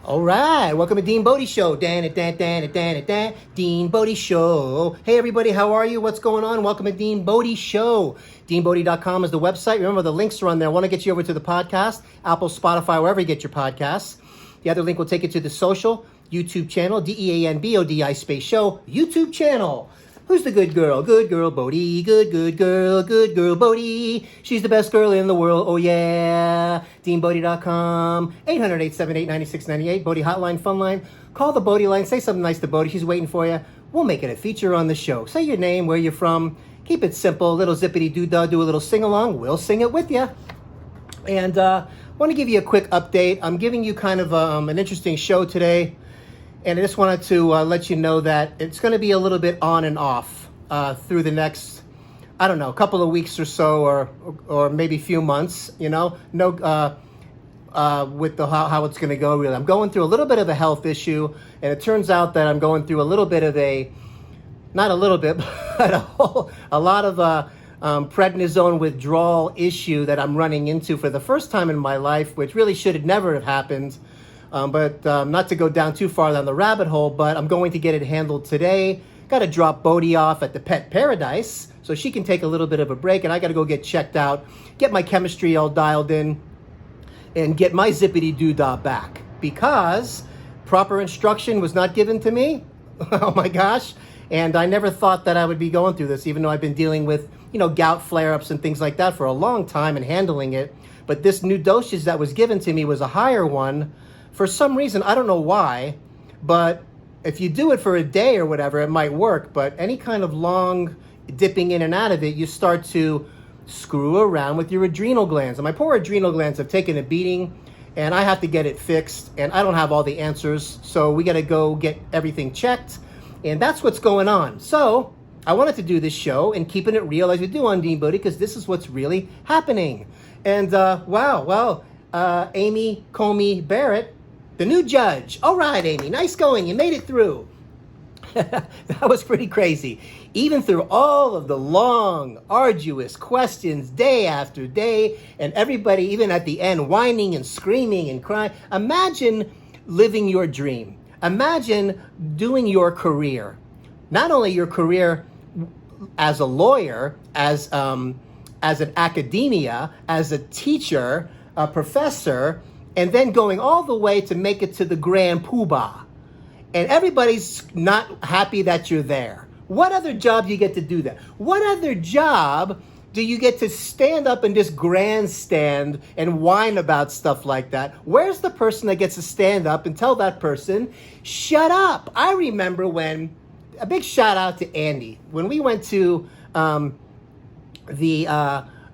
All right, welcome to DeanBodi Show. DeanBodi Show. Hey everybody, how are you? What's going on? Welcome to DeanBodi Show. DeanBodi.com is the website. Remember, the links are on there. I want to get you over to the podcast, Apple, Spotify, wherever you get your podcasts. The other link will take you to the social YouTube channel, DeanBodi space show YouTube channel. Who's the good girl? Good girl, Bodi. Good girl, Bodi. She's the best girl in the world. Oh, yeah. DeanBodi.com. 800-878-9698. Bodi hotline, fun line. Call the Bodi line. Say something nice to Bodi. She's waiting for you. We'll make it a feature on the show. Say your name, where you're from. Keep it simple. Little zippity-doo-dah. Do a little sing-along. We'll sing it with you. And I want to give you a quick update. I'm giving you kind of an interesting show today. And I just wanted to let you know that it's going to be a little bit on and off through the next, I don't know, couple of weeks or so, or maybe a few months, you know, with the how it's going to go, really. I'm going through a little bit of a health issue, and it turns out that I'm going through a little bit of not a little bit, but a lot of prednisone withdrawal issue that I'm running into for the first time in my life, which really should never have happened. But not to go down too far down the rabbit hole, but I'm going to get it handled today. Got to drop Bodi off at the pet paradise so she can take a little bit of a break, and I got to go get checked out, get my chemistry all dialed in, and get my zippity-doo-dah back, because proper instruction was not given to me. Oh my gosh. And I never thought that I would be going through this, even though I've been dealing with, gout flare-ups and things like that for a long time and handling it. But this new dosage that was given to me was a higher one. For some reason, I don't know why, but if you do it for a day or whatever, it might work. But any kind of long dipping in and out of it, you start to screw around with your adrenal glands. And my poor adrenal glands have taken a beating, and I have to get it fixed. And I don't have all the answers, so we got to go get everything checked. And that's what's going on. So I wanted to do this show and keeping it real as we do on DeanBodi, because this is what's really happening. And Amy Comey Barrett, the new judge. All right, Amy, nice going. You made it through. That was pretty crazy. Even through all of the long, arduous questions day after day, and everybody, even at the end, whining and screaming and crying. Imagine living your dream. Imagine doing your career. Not only your career as a lawyer, as an academia, as a teacher, a professor, and then going all the way to make it to the grand poobah. And everybody's not happy that you're there. What other job do you get to do that? What other job do you get to stand up and just grandstand and whine about stuff like that? Where's the person that gets to stand up and tell that person, shut up? I remember when, a big shout out to Andy, when we went to the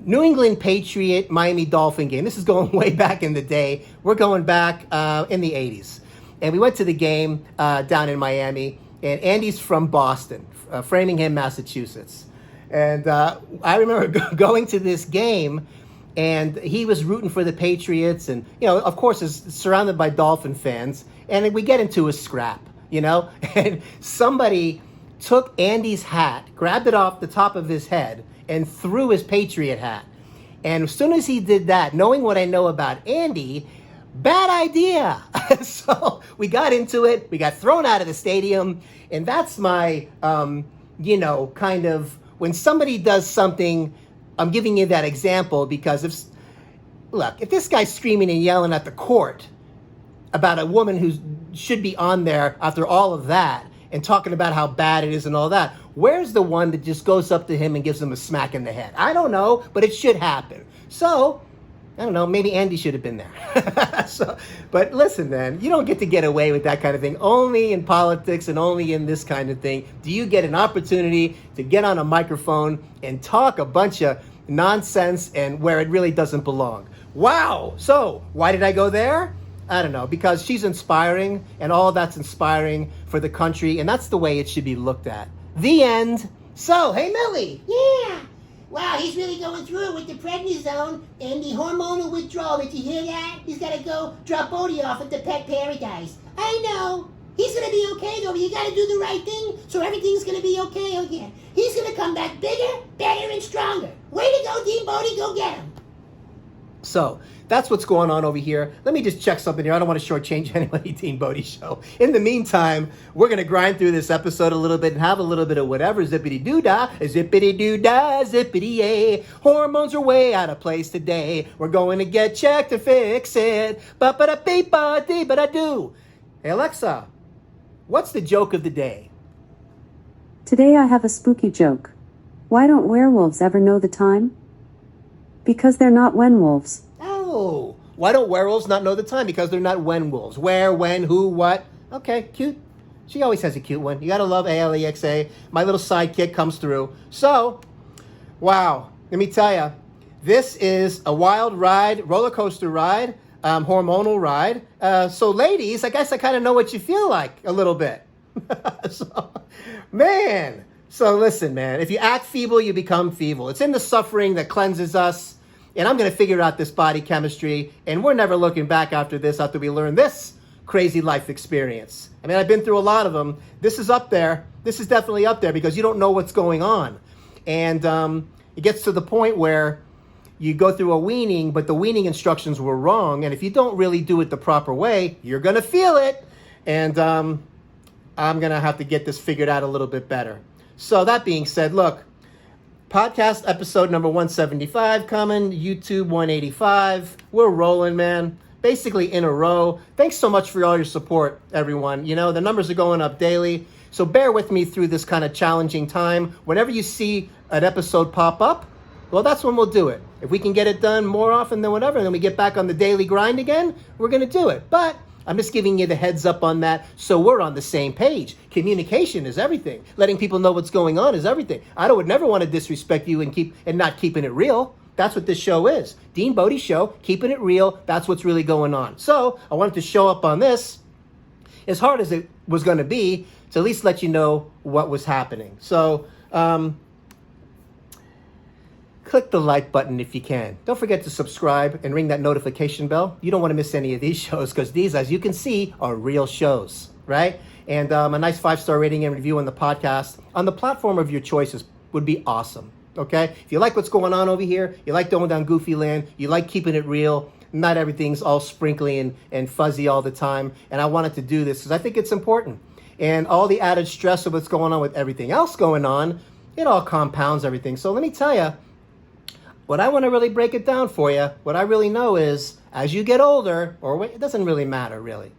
New England Patriot Miami Dolphin game. This is going way back in the day. We're going back in the 80s. And we went to the game down in Miami. And Andy's from Boston, Framingham, Massachusetts. And I remember going to this game, and he was rooting for the Patriots. And, of course, is surrounded by Dolphin fans. And we get into a scrap, And somebody took Andy's hat, grabbed it off the top of his head, and threw his Patriot hat. And as soon as he did that, knowing what I know about Andy, bad idea. So we got into it. We got thrown out of the stadium. And that's my, kind of, when somebody does something, I'm giving you that example because if this guy's screaming and yelling at the court about a woman who should be on there after all of that and talking about how bad it is and all that, where's the one that just goes up to him and gives him a smack in the head? I don't know, but it should happen. So, I don't know, maybe Andy should have been there. But listen, man, you don't get to get away with that kind of thing. Only in politics and only in this kind of thing do you get an opportunity to get on a microphone and talk a bunch of nonsense and where it really doesn't belong. Wow. So, why did I go there? I don't know, because she's inspiring, and all that's inspiring for the country, and that's the way it should be looked at. The end. So, hey, Millie. Yeah. Wow, he's really going through it with the prednisone and the hormonal withdrawal. Did you hear that? He's got to go drop Bodi off at the pet paradise. I know. He's going to be okay, though, but you got to do the right thing, so everything's going to be okay again. He's going to come back bigger, better, and stronger. Way to go, DeanBodi. Go get him. So that's what's going on over here. Let me just check something here. I don't want to shortchange anybody, DeanBodi Show. In the meantime, we're going to grind through this episode a little bit and have a little bit of whatever. Zippity-doo-dah, zippity-doo-dah, zippity-yay. Hormones are way out of place today. We're going to get checked to fix it. Ba-ba-da-beep-ba-dee-ba-da-doo. Hey, Alexa, what's the joke of the day? Today I have a spooky joke. Why don't werewolves ever know the time? Because they're not wenwolves. Oh, why don't werewolves not know the time? Because they're not wenwolves. Where, when, who, what? Okay, cute. She always has a cute one. You gotta love Alexa. My little sidekick comes through. So, wow, let me tell you, this is a wild ride, roller coaster ride, hormonal ride. So ladies, I guess I kind of know what you feel like a little bit. So, man. So listen, man, if you act feeble, you become feeble. It's in the suffering that cleanses us. And I'm going to figure out this body chemistry. And we're never looking back after this, after we learn this crazy life experience. I mean, I've been through a lot of them. This is up there. This is definitely up there because you don't know what's going on. And it gets to the point where you go through a weaning, but the weaning instructions were wrong. And if you don't really do it the proper way, you're going to feel it. And I'm going to have to get this figured out a little bit better. So that being said, look, podcast episode number 175 coming, YouTube 185. We're rolling, man. Basically in a row. Thanks so much for all your support, everyone. You know, the numbers are going up daily. So bear with me through this kind of challenging time. Whenever you see an episode pop up, well, that's when we'll do it. If we can get it done more often than whatever, and then we get back on the daily grind again, we're going to do it. But I'm just giving you the heads up on that so we're on the same page. Communication is everything. Letting people know what's going on is everything. I would never want to disrespect you and not keeping it real. That's what this show is. DeanBodi Show, keeping it real. That's what's really going on. So I wanted to show up on this, as hard as it was going to be, to at least let you know what was happening. So click the like button if you can. Don't forget to subscribe and ring that notification bell. You don't want to miss any of these shows because these, as you can see, are real shows, right? And a nice 5-star rating and review on the podcast on the platform of your choices would be awesome, okay? If you like what's going on over here, you like going down Goofy Land, you like keeping it real, not everything's all sprinkly and fuzzy all the time, and I wanted to do this because I think it's important. And all the added stress of what's going on with everything else going on, it all compounds everything. So let me tell you, what I want to really break it down for you, what I really know is, as you get older, or it doesn't really matter, really.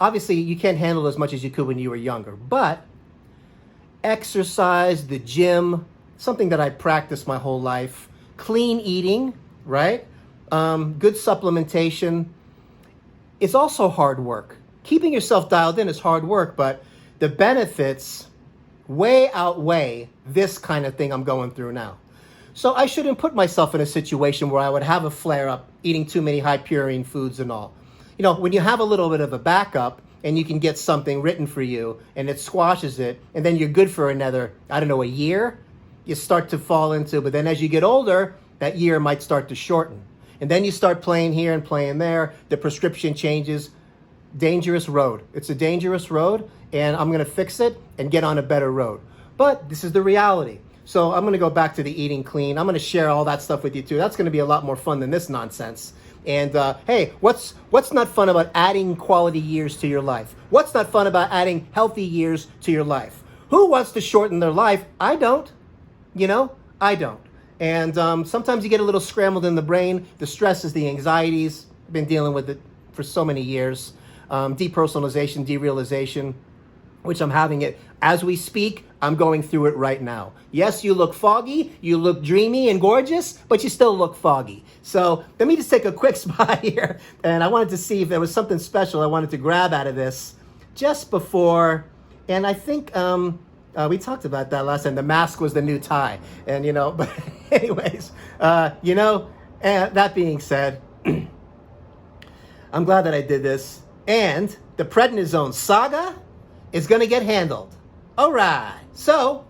Obviously, you can't handle as much as you could when you were younger, but exercise, the gym, something that I practiced my whole life, clean eating, right? Good supplementation. It's also hard work. Keeping yourself dialed in is hard work, but the benefits way outweigh this kind of thing I'm going through now. So I shouldn't put myself in a situation where I would have a flare-up eating too many high-purine foods and all. You know, when you have a little bit of a backup and you can get something written for you and it squashes it and then you're good for another, I don't know, a year, you start to fall into, but then as you get older, that year might start to shorten. And then you start playing here and playing there, the prescription changes. Dangerous road. It's a dangerous road and I'm going to fix it and get on a better road. But this is the reality. So I'm going to go back to the eating clean. I'm going to share all that stuff with you too. That's going to be a lot more fun than this nonsense. And hey, what's not fun about adding quality years to your life? What's not fun about adding healthy years to your life? Who wants to shorten their life? I don't. You know, I don't. And sometimes you get a little scrambled in the brain. The stresses, the anxieties. I've been dealing with it for so many years. Depersonalization, derealization, which I'm having it as we speak. I'm going through it right now. Yes, you look foggy, you look dreamy and gorgeous, but you still look foggy. So let me just take a quick spot here. And I wanted to see if there was something special I wanted to grab out of this just before. And I think we talked about that last time. The mask was the new tie. And, you know, but anyways, you know, and that being said, I'm glad that I did this. And the Prednisone saga is going to get handled. All right. So,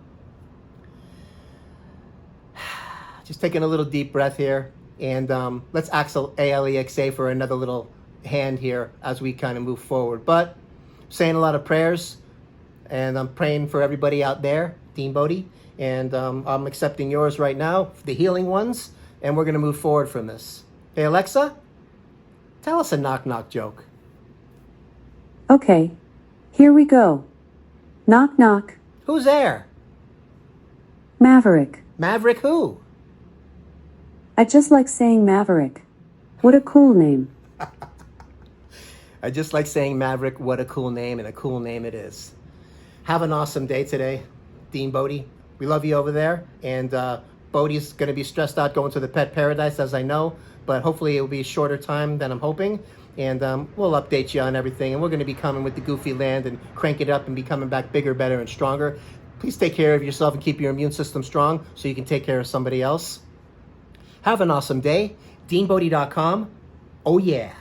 just taking a little deep breath here. And let's ask Alexa for another little hand here as we kind of move forward. But saying a lot of prayers. And I'm praying for everybody out there, DeanBodi. And I'm accepting yours right now, the healing ones. And we're going to move forward from this. Hey, Alexa, tell us a knock-knock joke. Okay, here we go. Knock knock. Who's there? Maverick. Maverick who? I just like saying Maverick. What a cool name. I just like saying Maverick, what a cool name, and a cool name it is. Have an awesome day today, DeanBodi. We love you over there, and Bodi's going to be stressed out going to the pet paradise, as I know, but hopefully it will be a shorter time than I'm hoping, and we'll update you on everything, and we're going to be coming with the Goofy Land and crank it up and be coming back bigger, better, and stronger. Please take care of yourself and keep your immune system strong so you can take care of somebody else. Have an awesome day. DeanBodi.com. Oh, yeah.